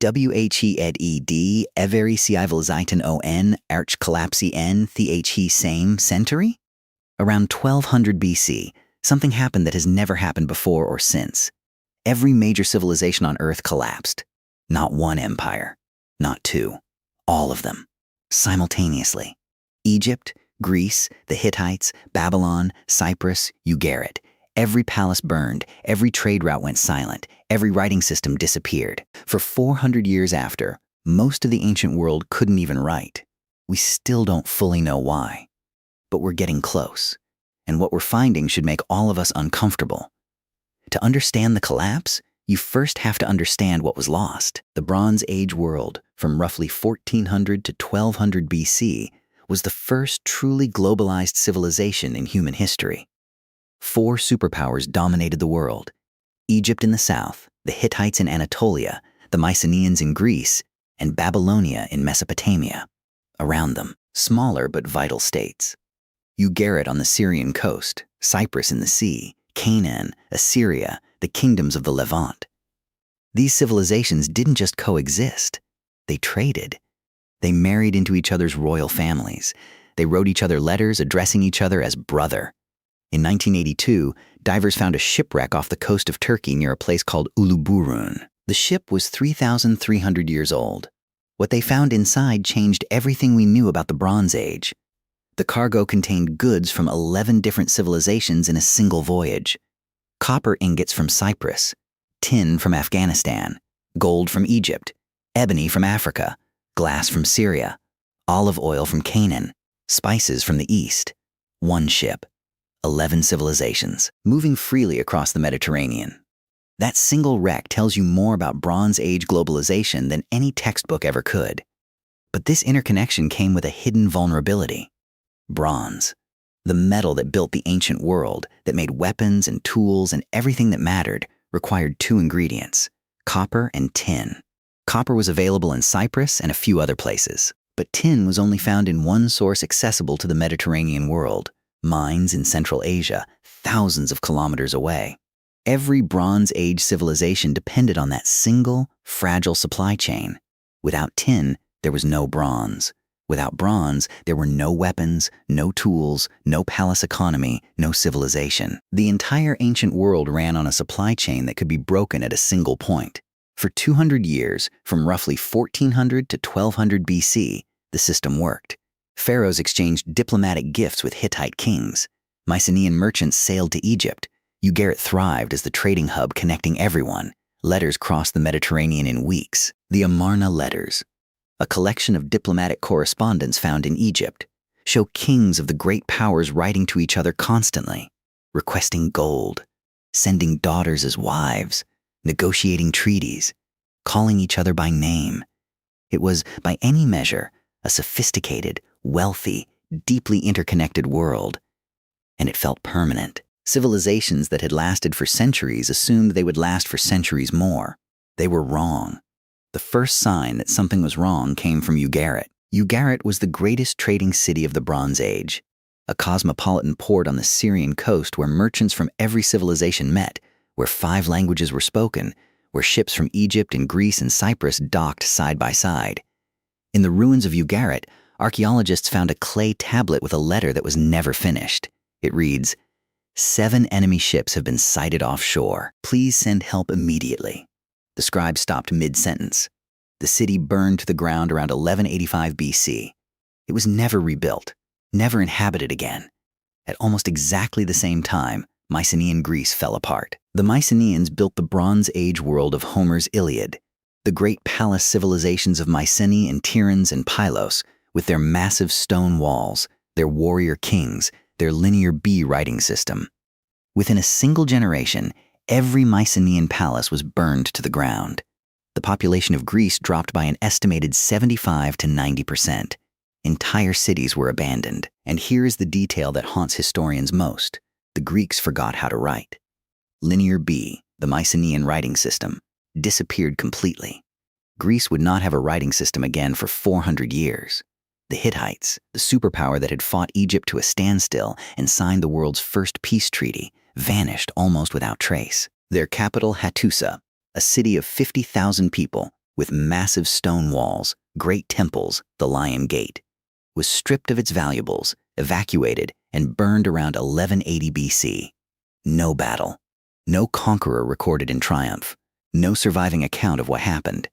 Whed every civilization on arch collapsi n the same century? Around 1200 BC, something happened that has never happened before or since. Every major civilization on Earth collapsed. Not one empire, not two, all of them, simultaneously. Egypt, Greece, the Hittites, Babylon, Cyprus, Ugarit. Every palace burned, every trade route went silent, every writing system disappeared. For 400 years after, most of the ancient world couldn't even write. We still don't fully know why. But we're getting close, and what we're finding should make all of us uncomfortable. To understand the collapse, you first have to understand what was lost. The Bronze Age world, from roughly 1400 to 1200 BC, was the first truly globalized civilization in human history. 4 superpowers dominated the world: Egypt in the south, the Hittites in Anatolia, the Mycenaeans in Greece, and Babylonia in Mesopotamia. Around them, smaller but vital states: Ugarit on the Syrian coast, Cyprus in the sea, Canaan, Assyria, the kingdoms of the Levant. These civilizations didn't just coexist, they traded. They married into each other's royal families. They wrote each other letters addressing each other as brother. In 1982, divers found a shipwreck off the coast of Turkey near a place called Uluburun. The ship was 3,300 years old. What they found inside changed everything we knew about the Bronze Age. The cargo contained goods from 11 different civilizations in a single voyage: copper ingots from Cyprus, tin from Afghanistan, gold from Egypt, ebony from Africa, glass from Syria, olive oil from Canaan, spices from the East. One ship, 11 civilizations, moving freely across the Mediterranean. That single wreck tells you more about Bronze Age globalization than any textbook ever could. But this interconnection came with a hidden vulnerability: bronze. The metal that built the ancient world, that made weapons and tools and everything that mattered, required 2 ingredients: copper and tin. Copper was available in Cyprus and a few other places, but tin was only found in one source accessible to the Mediterranean world: mines in Central Asia, thousands of kilometers away. Every Bronze Age civilization depended on that single, fragile supply chain. Without tin, there was no bronze. Without bronze, there were no weapons, no tools, no palace economy, no civilization. The entire ancient world ran on a supply chain that could be broken at a single point. For 200 years, from roughly 1400 to 1200 BC, the system worked. Pharaohs exchanged diplomatic gifts with Hittite kings. Mycenaean merchants sailed to Egypt. Ugarit thrived as the trading hub connecting everyone. Letters crossed the Mediterranean in weeks. The Amarna letters, a collection of diplomatic correspondence found in Egypt, show kings of the great powers writing to each other constantly, requesting gold, sending daughters as wives, negotiating treaties, calling each other by name. It was, by any measure, a sophisticated, wealthy, deeply interconnected world, and it felt permanent. Civilizations that had lasted for centuries assumed they would last for centuries more. They were wrong. The first sign that something was wrong came from Ugarit. Ugarit was the greatest trading city of the Bronze Age, a cosmopolitan port on the Syrian coast where merchants from every civilization met, where 5 languages were spoken, where ships from Egypt and Greece and Cyprus docked side by side. In the ruins of Ugarit, archaeologists found a clay tablet with a letter that was never finished. It reads, "7 enemy ships have been sighted offshore. Please send help immediately." The scribe stopped mid-sentence. The city burned to the ground around 1185 BC. It was never rebuilt, never inhabited again. At almost exactly the same time, Mycenaean Greece fell apart. The Mycenaeans built the Bronze Age world of Homer's Iliad, the great palace civilizations of Mycenae and Tiryns and Pylos, with their massive stone walls, their warrior kings, their linear B writing system. Within a single generation, every Mycenaean palace was burned to the ground. The population of Greece dropped by an estimated 75 to 90%. Entire cities were abandoned. And here is the detail that haunts historians most: the Greeks forgot how to write. Linear B, the Mycenaean writing system, disappeared completely. Greece would not have a writing system again for 400 years. The Hittites, the superpower that had fought Egypt to a standstill and signed the world's first peace treaty, vanished almost without trace. Their capital, Hattusa, a city of 50,000 people, with massive stone walls, great temples, the Lion Gate, was stripped of its valuables, evacuated, and burned around 1180 BC. No battle, no conqueror recorded in triumph, no surviving account of what happened.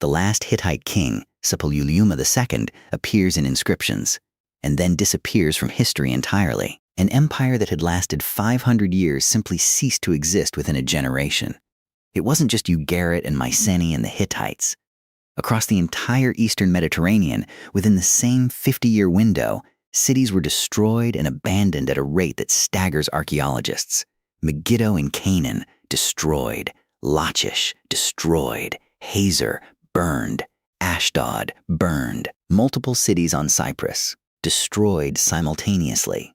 The last Hittite king, Suppiluliuma II, appears in inscriptions, and then disappears from history entirely. An empire that had lasted 500 years simply ceased to exist within a generation. It wasn't just Ugarit and Mycenaean and the Hittites. Across the entire eastern Mediterranean, within the same 50-year window, cities were destroyed and abandoned at a rate that staggers archaeologists. Megiddo in Canaan, destroyed. Lachish, destroyed. Hazor, burned. Ashdod, burned. Multiple cities on Cyprus, destroyed simultaneously.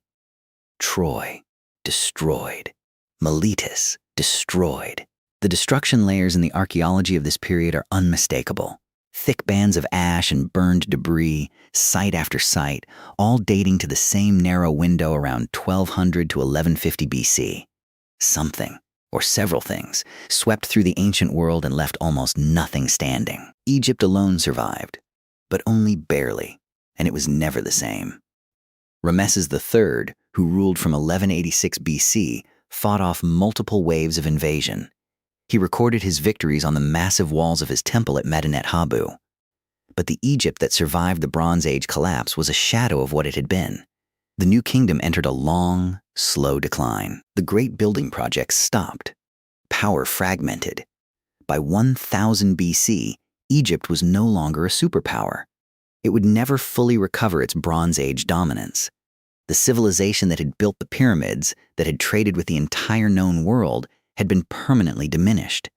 Troy, destroyed. Miletus, destroyed. The destruction layers in the archaeology of this period are unmistakable. Thick bands of ash and burned debris, site after site, all dating to the same narrow window around 1200 to 1150 BC. Something, or several things, swept through the ancient world and left almost nothing standing. Egypt alone survived, but only barely, and it was never the same. Ramesses III, who ruled from 1186 BC, fought off multiple waves of invasion. He recorded his victories on the massive walls of his temple at Medinet Habu. But the Egypt that survived the Bronze Age collapse was a shadow of what it had been. The new kingdom entered a long, slow decline. The great building projects stopped. Power fragmented. By 1000 BC, Egypt was no longer a superpower. It would never fully recover its Bronze Age dominance. The civilization that had built the pyramids, that had traded with the entire known world, had been permanently diminished.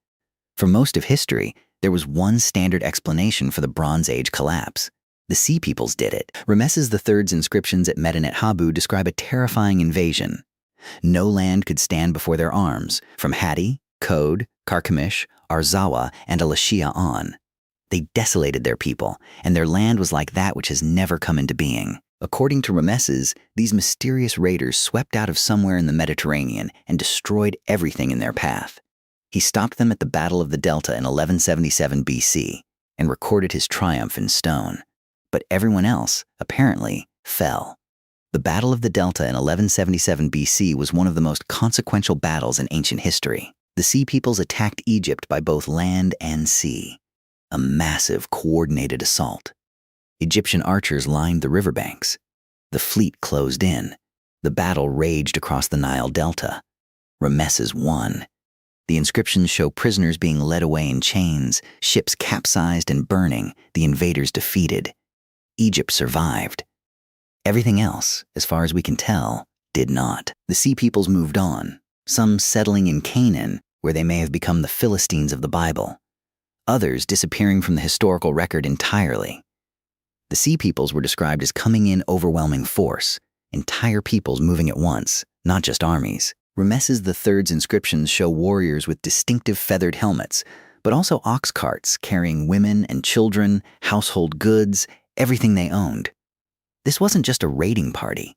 For most of history, there was one standard explanation for the Bronze Age collapse. The Sea Peoples did it. Ramesses III's inscriptions at Medinet Habu describe a terrifying invasion. No land could stand before their arms, from Hatti, Kode, Carchemish, Arzawa, and Elashia on. They desolated their people, and their land was like that which has never come into being. According to Ramesses, these mysterious raiders swept out of somewhere in the Mediterranean and destroyed everything in their path. He stopped them at the Battle of the Delta in 1177 BC and recorded his triumph in stone. But everyone else, apparently, fell. The Battle of the Delta in 1177 BC was one of the most consequential battles in ancient history. The Sea Peoples attacked Egypt by both land and sea. A massive, coordinated assault. Egyptian archers lined the riverbanks. The fleet closed in. The battle raged across the Nile Delta. Ramesses won. The inscriptions show prisoners being led away in chains, ships capsized and burning, the invaders defeated. Egypt survived. Everything else, as far as we can tell, did not. The Sea Peoples moved on, some settling in Canaan, where they may have become the Philistines of the Bible. Others disappearing from the historical record entirely. The Sea Peoples were described as coming in overwhelming force, entire peoples moving at once, not just armies. Ramesses III's inscriptions show warriors with distinctive feathered helmets, but also ox carts carrying women and children, household goods, everything they owned. This wasn't just a raiding party.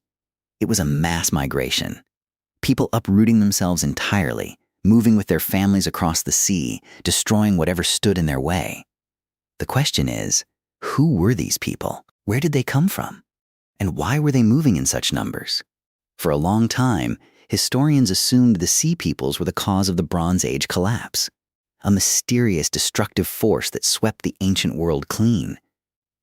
It was a mass migration. People uprooting themselves entirely, moving with their families across the sea, destroying whatever stood in their way. The question is, who were these people? Where did they come from? And why were they moving in such numbers? For a long time, historians assumed the Sea Peoples were the cause of the Bronze Age collapse, a mysterious destructive force that swept the ancient world clean.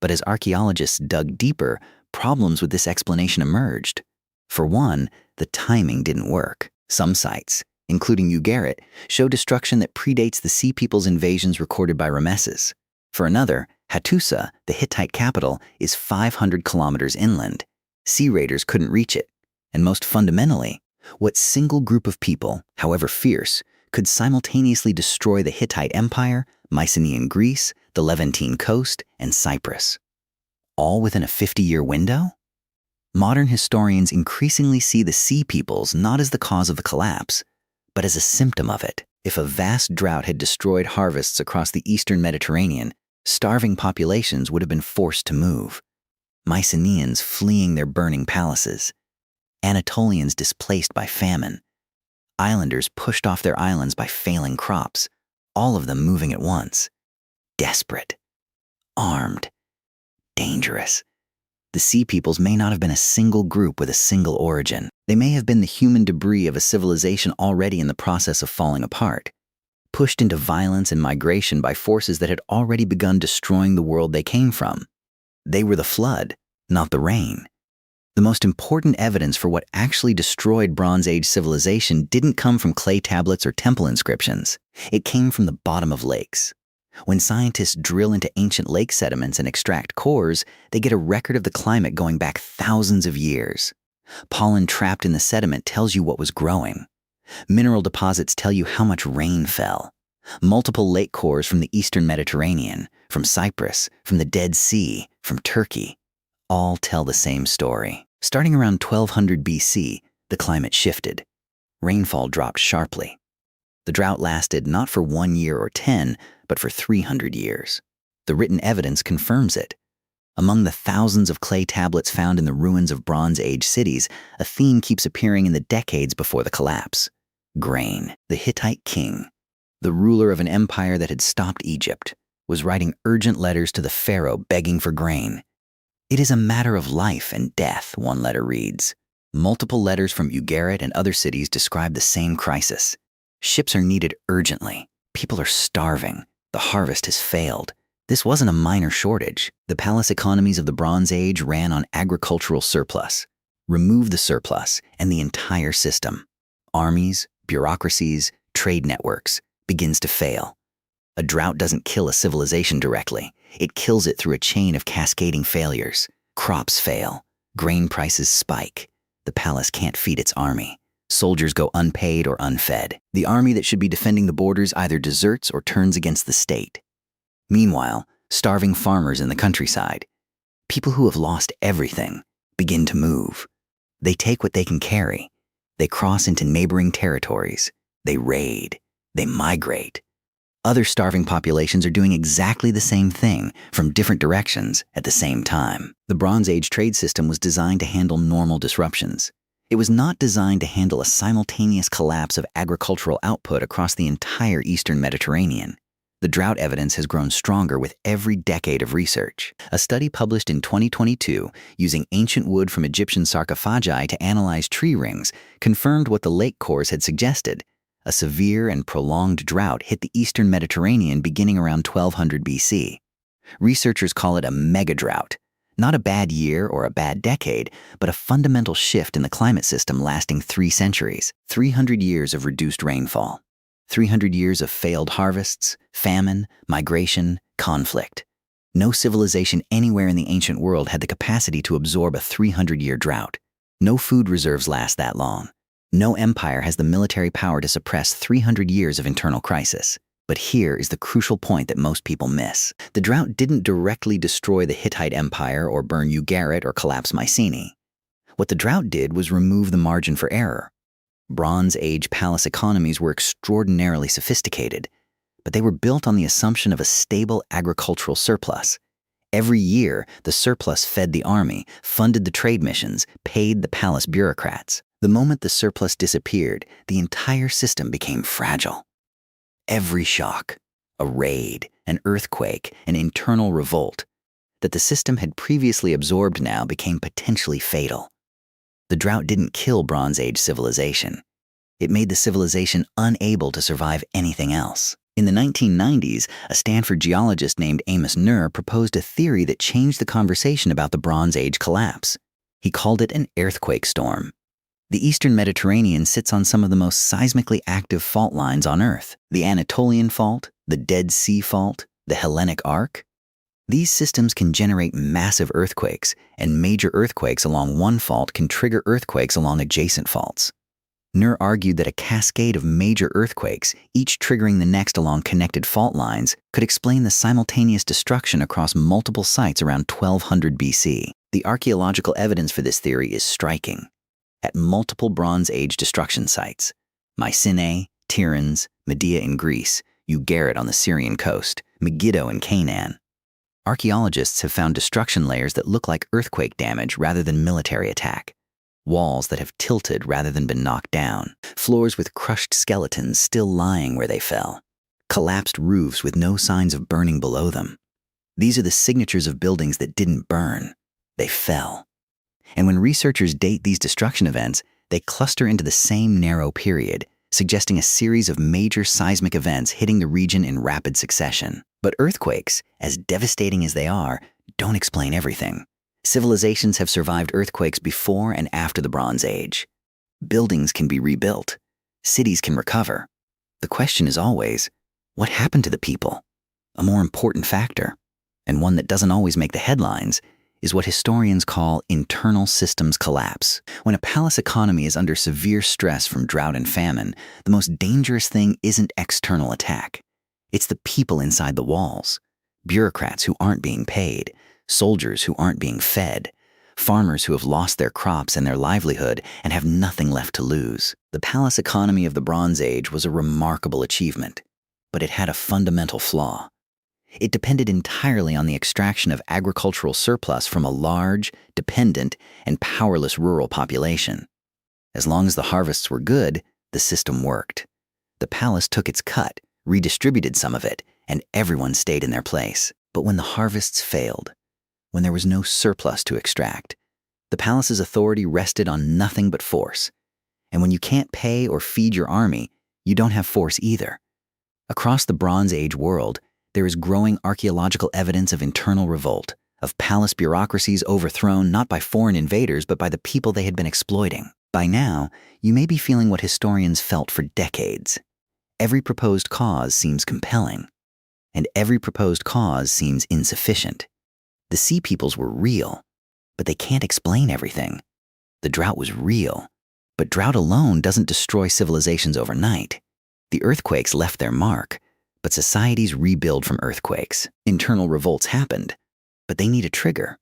But as archaeologists dug deeper, problems with this explanation emerged. For one, the timing didn't work. Some sites, including Ugarit, show destruction that predates the Sea Peoples' invasions recorded by Ramesses. For another, Hattusa, the Hittite capital, is 500 kilometers inland. Sea raiders couldn't reach it. And most fundamentally, what single group of people, however fierce, could simultaneously destroy the Hittite Empire, Mycenaean Greece, the Levantine coast, and Cyprus? All within a 50-year window? Modern historians increasingly see the Sea Peoples not as the cause of the collapse, but as a symptom of it. If a vast drought had destroyed harvests across the eastern Mediterranean, starving populations would have been forced to move. Mycenaeans fleeing their burning palaces. Anatolians displaced by famine. Islanders pushed off their islands by failing crops, all of them moving at once. desperate, armed, dangerous. The Sea Peoples may not have been a single group with a single origin. They may have been the human debris of a civilization already in the process of falling apart, pushed into violence and migration by forces that had already begun destroying the world they came from. They were the flood, not the rain. The most important evidence for what actually destroyed Bronze Age civilization didn't come from clay tablets or temple inscriptions. It came from the bottom of lakes. When scientists drill into ancient lake sediments and extract cores, they get a record of the climate going back thousands of years. Pollen trapped in the sediment tells you what was growing. Mineral deposits tell you how much rain fell. Multiple lake cores from the eastern Mediterranean, from Cyprus, from the Dead Sea, from Turkey, all tell the same story. Starting around 1200 BC, the climate shifted. Rainfall dropped sharply. The drought lasted not for 1 year or 10, but for 300 years. The written evidence confirms it. Among the thousands of clay tablets found in the ruins of Bronze Age cities, a theme keeps appearing in the decades before the collapse. Grain. The Hittite king, the ruler of an empire that had stopped Egypt, was writing urgent letters to the pharaoh begging for grain. "It is a matter of life and death," one letter reads. Multiple letters from Ugarit and other cities describe the same crisis. Ships are needed urgently. People are starving. The harvest has failed. This wasn't a minor shortage. The palace economies of the Bronze Age ran on agricultural surplus. Remove the surplus, and the entire system, armies, bureaucracies, trade networks, begins to fail. A drought doesn't kill a civilization directly. It kills it through a chain of cascading failures. Crops fail. Grain prices spike. The palace can't feed its army. Soldiers go unpaid or unfed. The army that should be defending the borders either deserts or turns against the state. Meanwhile, starving farmers in the countryside, people who have lost everything, begin to move. They take what they can carry. They cross into neighboring territories. They raid. They migrate. Other starving populations are doing exactly the same thing from different directions at the same time. The Bronze Age trade system was designed to handle normal disruptions. It was not designed to handle a simultaneous collapse of agricultural output across the entire eastern Mediterranean. The drought evidence has grown stronger with every decade of research. A study published in 2022 using ancient wood from Egyptian sarcophagi to analyze tree rings confirmed what the lake cores had suggested. A severe and prolonged drought hit the eastern Mediterranean beginning around 1200 BC. Researchers call it a mega-drought. Not a bad year or a bad decade, but a fundamental shift in the climate system lasting 3 centuries, 300 years of reduced rainfall, 300 years of failed harvests, famine, migration, conflict. No civilization anywhere in the ancient world had the capacity to absorb a 300-year drought. No food reserves last that long. No empire has the military power to suppress 300 years of internal crisis. But here is the crucial point that most people miss. The drought didn't directly destroy the Hittite Empire or burn Ugarit or collapse Mycenae. What the drought did was remove the margin for error. Bronze Age palace economies were extraordinarily sophisticated, but they were built on the assumption of a stable agricultural surplus. Every year, the surplus fed the army, funded the trade missions, paid the palace bureaucrats. The moment the surplus disappeared, the entire system became fragile. Every shock, a raid, an earthquake, an internal revolt, that the system had previously absorbed now became potentially fatal. The drought didn't kill Bronze Age civilization. It made the civilization unable to survive anything else. In the 1990s, a Stanford geologist named Amos Nur proposed a theory that changed the conversation about the Bronze Age collapse. He called it an earthquake storm. The eastern Mediterranean sits on some of the most seismically active fault lines on Earth. The Anatolian Fault, the Dead Sea Fault, the Hellenic Arc. These systems can generate massive earthquakes, and major earthquakes along one fault can trigger earthquakes along adjacent faults. Nur argued that a cascade of major earthquakes, each triggering the next along connected fault lines, could explain the simultaneous destruction across multiple sites around 1200 BC. The archaeological evidence for this theory is striking. At multiple Bronze Age destruction sites, Mycenae, Tiryns, Medea in Greece, Ugarit on the Syrian coast, Megiddo in Canaan. Archaeologists have found destruction layers that look like earthquake damage rather than military attack. Walls that have tilted rather than been knocked down. Floors with crushed skeletons still lying where they fell. collapsed roofs with no signs of burning below them. These are the signatures of buildings that didn't burn. They fell. And when researchers date these destruction events, they cluster into the same narrow period, suggesting a series of major seismic events hitting the region in rapid succession. But earthquakes, as devastating as they are, don't explain everything. Civilizations have survived earthquakes before and after the Bronze Age. Buildings can be rebuilt. Cities can recover. The question is always, what happened to the people? A more important factor, and one that doesn't always make the headlines, is what historians call internal systems collapse. When a palace economy is under severe stress from drought and famine, the most dangerous thing isn't external attack. It's the people inside the walls. Bureaucrats who aren't being paid, soldiers who aren't being fed, farmers who have lost their crops and their livelihood and have nothing left to lose. The palace economy of the Bronze Age was a remarkable achievement, but it had a fundamental flaw. It depended entirely on the extraction of agricultural surplus from a large, dependent, and powerless rural population. As long as the harvests were good, the system worked. The palace took its cut, redistributed some of it, and everyone stayed in their place. But when the harvests failed, when there was no surplus to extract, the palace's authority rested on nothing but force. And when you can't pay or feed your army, you don't have force either. Across the Bronze Age world, there is growing archaeological evidence of internal revolt, of palace bureaucracies overthrown not by foreign invaders but by the people they had been exploiting. By now, you may be feeling what historians felt for decades. Every proposed cause seems compelling, and every proposed cause seems insufficient. The sea peoples were real, but they can't explain everything. The drought was real, but drought alone doesn't destroy civilizations overnight. The earthquakes left their mark, but societies rebuild from earthquakes. Internal revolts happened, but they need a trigger.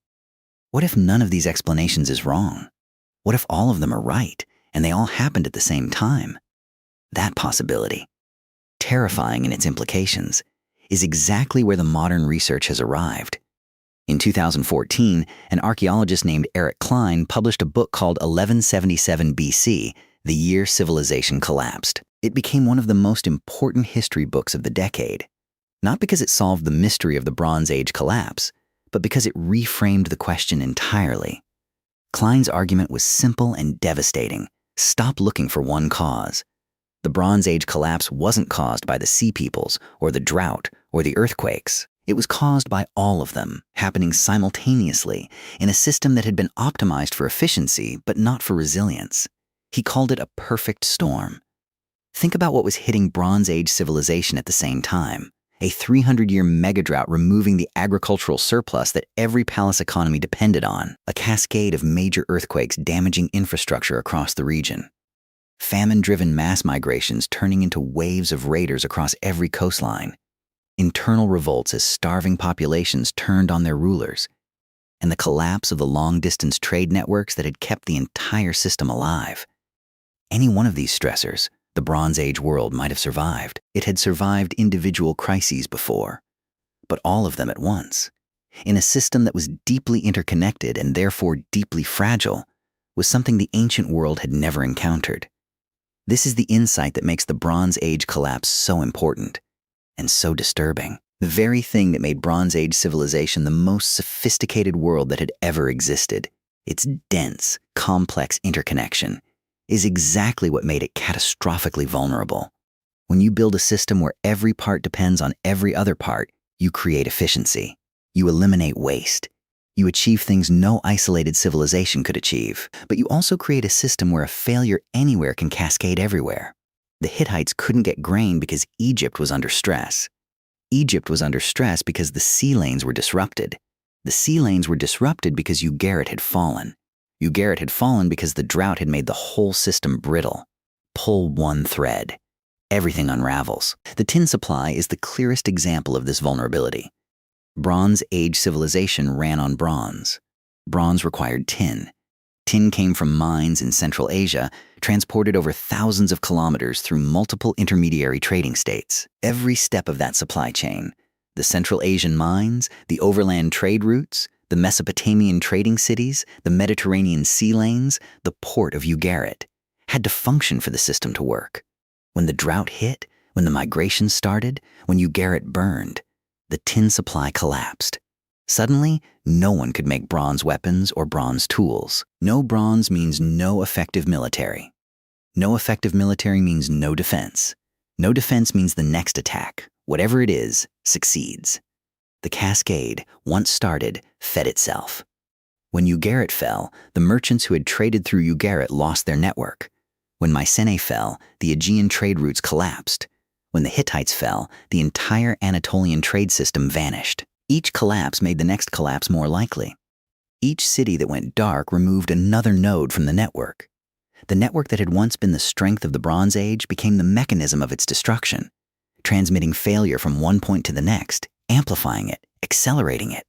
What if none of these explanations is wrong? What if all of them are right, and they all happened at the same time? That possibility, terrifying in its implications, is exactly where the modern research has arrived. In 2014, an archaeologist named Eric Klein published a book called 1177 BC, The Year Civilization Collapsed. It became one of the most important history books of the decade, not because it solved the mystery of the Bronze Age collapse, but because it reframed the question entirely. Klein's argument was simple and devastating. Stop looking for one cause. The Bronze Age collapse wasn't caused by the sea peoples, or the drought, or the earthquakes. It was caused by all of them, happening simultaneously, in a system that had been optimized for efficiency, but not for resilience. He called it a perfect storm. Think about what was hitting Bronze Age civilization at the same time. A 300-year megadrought removing the agricultural surplus that every palace economy depended on. A cascade of major earthquakes damaging infrastructure across the region. Famine-driven mass migrations turning into waves of raiders across every coastline. Internal revolts as starving populations turned on their rulers. And the collapse of the long-distance trade networks that had kept the entire system alive. Any one of these stressors, the Bronze Age world might have survived. It had survived individual crises before, but all of them at once. In a system that was deeply interconnected and therefore deeply fragile, was something the ancient world had never encountered. This is the insight that makes the Bronze Age collapse so important and so disturbing. The very thing that made Bronze Age civilization the most sophisticated world that had ever existed, its dense, complex interconnection, is exactly what made it catastrophically vulnerable. When you build a system where every part depends on every other part, you create efficiency. You eliminate waste. You achieve things no isolated civilization could achieve. But you also create a system where a failure anywhere can cascade everywhere. The Hittites couldn't get grain because Egypt was under stress. Egypt was under stress because the sea lanes were disrupted. The sea lanes were disrupted because Ugarit had fallen. Ugarit had fallen because the drought had made the whole system brittle. Pull one thread. Everything unravels. The tin supply is the clearest example of this vulnerability. Bronze Age civilization ran on bronze. Bronze required tin. Tin came from mines in Central Asia, transported over thousands of kilometers through multiple intermediary trading states. Every step of that supply chain, the Central Asian mines, the overland trade routes, the Mesopotamian trading cities, the Mediterranean sea lanes, the port of Ugarit, had to function for the system to work. When the drought hit, When the migration started, when Ugarit burned, the tin supply collapsed. Suddenly, no one could make bronze weapons or bronze tools. No bronze means no effective military. No effective military means no defense. No defense means the next attack, whatever it is, succeeds. The cascade, once started, fed itself. When Ugarit fell, the merchants who had traded through Ugarit lost their network. When Mycenae fell, the Aegean trade routes collapsed. When the Hittites fell, the entire Anatolian trade system vanished. Each collapse made the next collapse more likely. Each city that went dark removed another node from the network. The network that had once been the strength of the Bronze Age became the mechanism of its destruction, transmitting failure from one point to the next, amplifying it, accelerating it.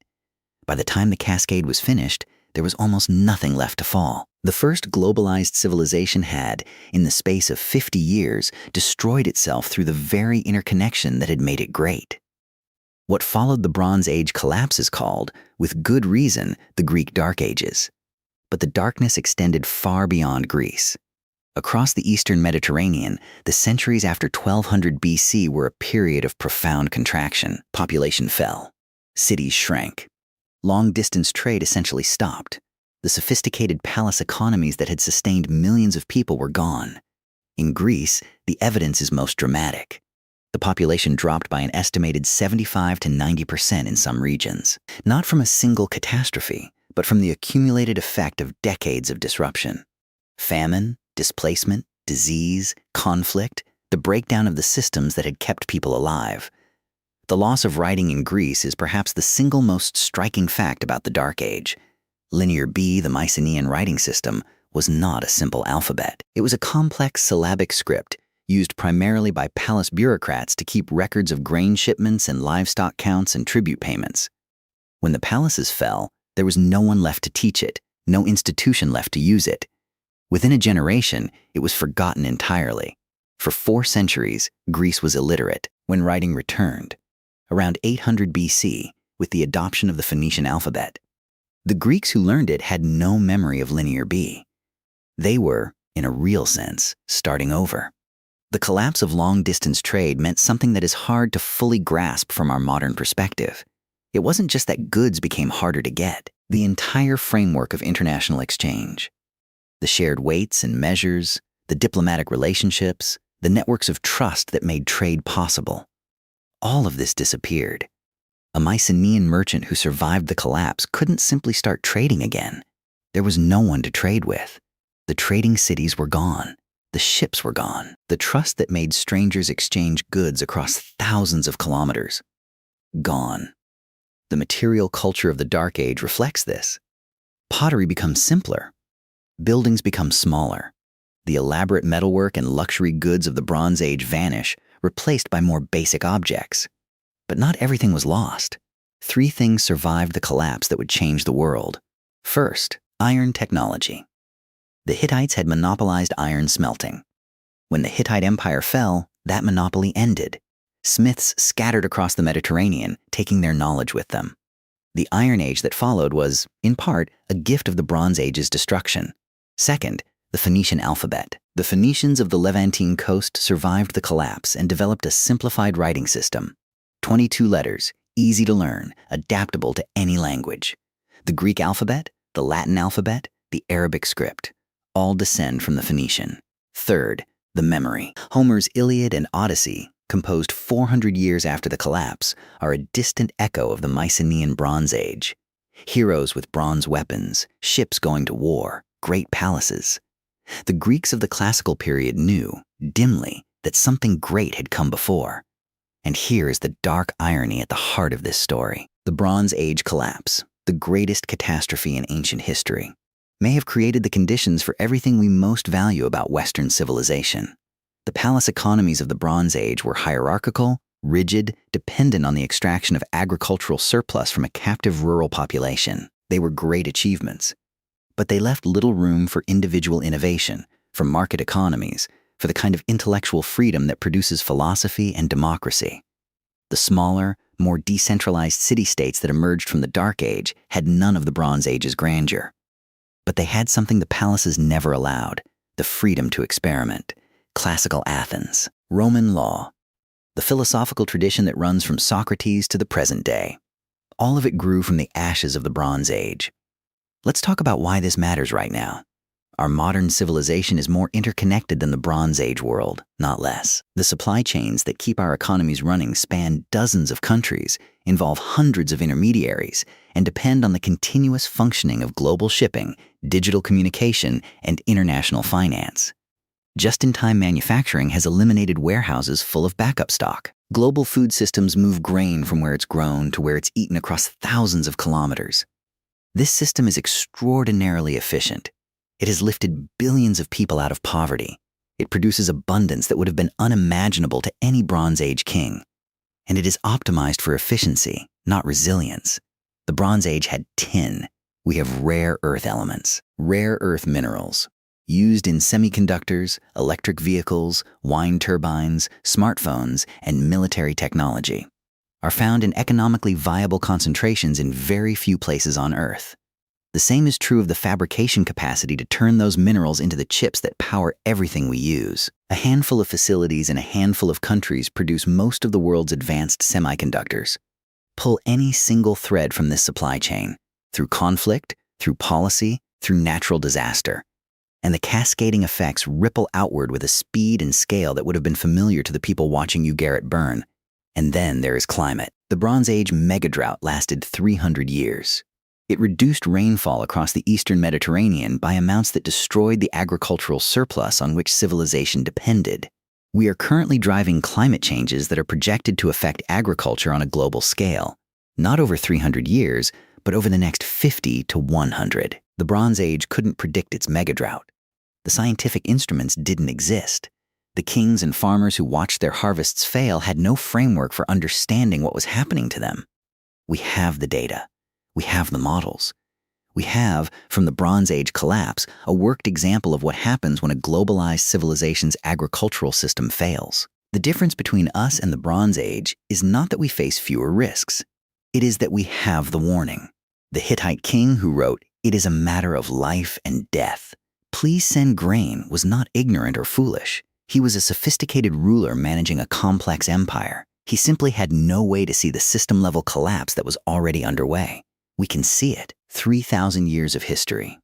By the time the cascade was finished, there was almost nothing left to fall. The first globalized civilization had, in the space of 50 years, destroyed itself through the very interconnection that had made it great. What followed the Bronze Age collapse is called, with good reason, the Greek Dark Ages. But the darkness extended far beyond Greece. Across the eastern Mediterranean, the centuries after 1200 BC were a period of profound contraction. Population fell. Cities shrank. Long-distance trade essentially stopped. The sophisticated palace economies that had sustained millions of people were gone. In Greece, the evidence is most dramatic. The population dropped by an estimated 75 to 90% in some regions, not from a single catastrophe, but from the accumulated effect of decades of disruption. Famine, displacement, disease, conflict, the breakdown of the systems that had kept people alive. The loss of writing in Greece is perhaps the single most striking fact about the Dark Age. Linear B, the Mycenaean writing system, was not a simple alphabet. It was a complex syllabic script used primarily by palace bureaucrats to keep records of grain shipments and livestock counts and tribute payments. When the palaces fell, there was no one left to teach it, no institution left to use it. Within a generation, it was forgotten entirely. For 4 centuries, Greece was illiterate when writing returned. Around 800 BC, with the adoption of the Phoenician alphabet, the Greeks who learned it had no memory of Linear B. They were, in a real sense, starting over. The collapse of long-distance trade meant something that is hard to fully grasp from our modern perspective. It wasn't just that goods became harder to get. The entire framework of international exchange, the shared weights and measures, the diplomatic relationships, the networks of trust that made trade possible, all of this disappeared. A Mycenaean merchant who survived the collapse couldn't simply start trading again. There was no one to trade with. The trading cities were gone. The ships were gone. The trust that made strangers exchange goods across thousands of kilometers, gone. The material culture of the Dark Age reflects this. Pottery becomes simpler. Buildings become smaller. The elaborate metalwork and luxury goods of the Bronze Age vanish, replaced by more basic objects. But not everything was lost. 3 things survived the collapse that would change the world. First, iron technology. The Hittites had monopolized iron smelting. When the Hittite Empire fell, that monopoly ended. Smiths scattered across the Mediterranean, taking their knowledge with them. The Iron Age that followed was, in part, a gift of the Bronze Age's destruction. Second, the Phoenician alphabet. The Phoenicians of the Levantine coast survived the collapse and developed a simplified writing system. 22 letters, easy to learn, adaptable to any language. The Greek alphabet, the Latin alphabet, the Arabic script, all descend from the Phoenician. Third, the memory. Homer's Iliad and Odyssey, composed 400 years after the collapse, are a distant echo of the Mycenaean Bronze Age. Heroes with bronze weapons, ships going to war, great palaces. The Greeks of the classical period knew, dimly, that something great had come before. And here is the dark irony at the heart of this story. The Bronze Age collapse, the greatest catastrophe in ancient history, may have created the conditions for everything we most value about Western civilization. The palace economies of the Bronze Age were hierarchical, rigid, dependent on the extraction of agricultural surplus from a captive rural population. They were great achievements. But they left little room for individual innovation, for market economies, for the kind of intellectual freedom that produces philosophy and democracy. The smaller, more decentralized city-states that emerged from the Dark Age had none of the Bronze Age's grandeur. But they had something the palaces never allowed, the freedom to experiment. Classical Athens, Roman law, the philosophical tradition that runs from Socrates to the present day. All of it grew from the ashes of the Bronze Age. Let's talk about why this matters right now. Our modern civilization is more interconnected than the Bronze Age world, not less. The supply chains that keep our economies running span dozens of countries, involve hundreds of intermediaries, and depend on the continuous functioning of global shipping, digital communication, and international finance. Just-in-time manufacturing has eliminated warehouses full of backup stock. Global food systems move grain from where it's grown to where it's eaten across thousands of kilometers. This system is extraordinarily efficient. It has lifted billions of people out of poverty. It produces abundance that would have been unimaginable to any Bronze Age king. And it is optimized for efficiency, not resilience. The Bronze Age had tin. We have rare earth elements, rare earth minerals, used in semiconductors, electric vehicles, wind turbines, smartphones, and military technology, are found in economically viable concentrations in very few places on Earth. The same is true of the fabrication capacity to turn those minerals into the chips that power everything we use. A handful of facilities in a handful of countries produce most of the world's advanced semiconductors. Pull any single thread from this supply chain, through conflict, through policy, through natural disaster, and the cascading effects ripple outward with a speed and scale that would have been familiar to the people watching Ugarit burn. And then there is climate. The Bronze Age megadrought lasted 300 years. It reduced rainfall across the eastern Mediterranean by amounts that destroyed the agricultural surplus on which civilization depended. We are currently driving climate changes that are projected to affect agriculture on a global scale, not over 300 years, but over the next 50 to 100. The Bronze Age couldn't predict its megadrought. The scientific instruments didn't exist. The kings and farmers who watched their harvests fail had no framework for understanding what was happening to them. We have the data. We have the models. We have, from the Bronze Age collapse, a worked example of what happens when a globalized civilization's agricultural system fails. The difference between us and the Bronze Age is not that we face fewer risks. It is that we have the warning. The Hittite king who wrote, "It is a matter of life and death. Please send grain," was not ignorant or foolish. He was a sophisticated ruler managing a complex empire. He simply had no way to see the system-level collapse that was already underway. We can see it. 3,000 years of history.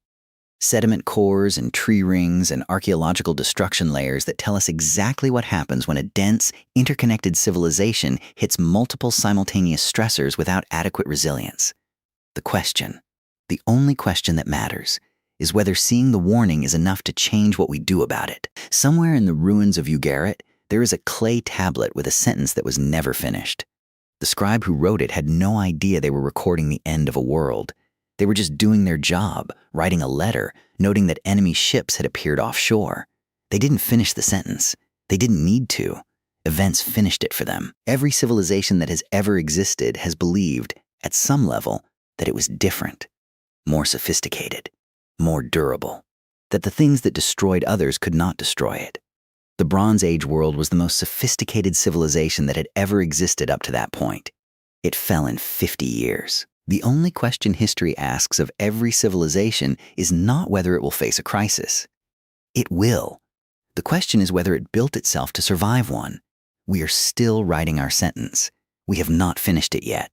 Sediment cores and tree rings and archaeological destruction layers that tell us exactly what happens when a dense, interconnected civilization hits multiple simultaneous stressors without adequate resilience. The only question that matters, is whether seeing the warning is enough to change what we do about it. Somewhere in the ruins of Ugarit, there is a clay tablet with a sentence that was never finished. The scribe who wrote it had no idea they were recording the end of a world. They were just doing their job, writing a letter, noting that enemy ships had appeared offshore. They didn't finish the sentence. They didn't need to. Events finished it for them. Every civilization that has ever existed has believed, at some level, that it was different, more sophisticated, more durable, that the things that destroyed others could not destroy it. The Bronze Age world was the most sophisticated civilization that had ever existed up to that point. It fell in 50 years. The only question history asks of every civilization is not whether it will face a crisis. It will. The question is whether it built itself to survive one. We are still writing our sentence. We have not finished it yet.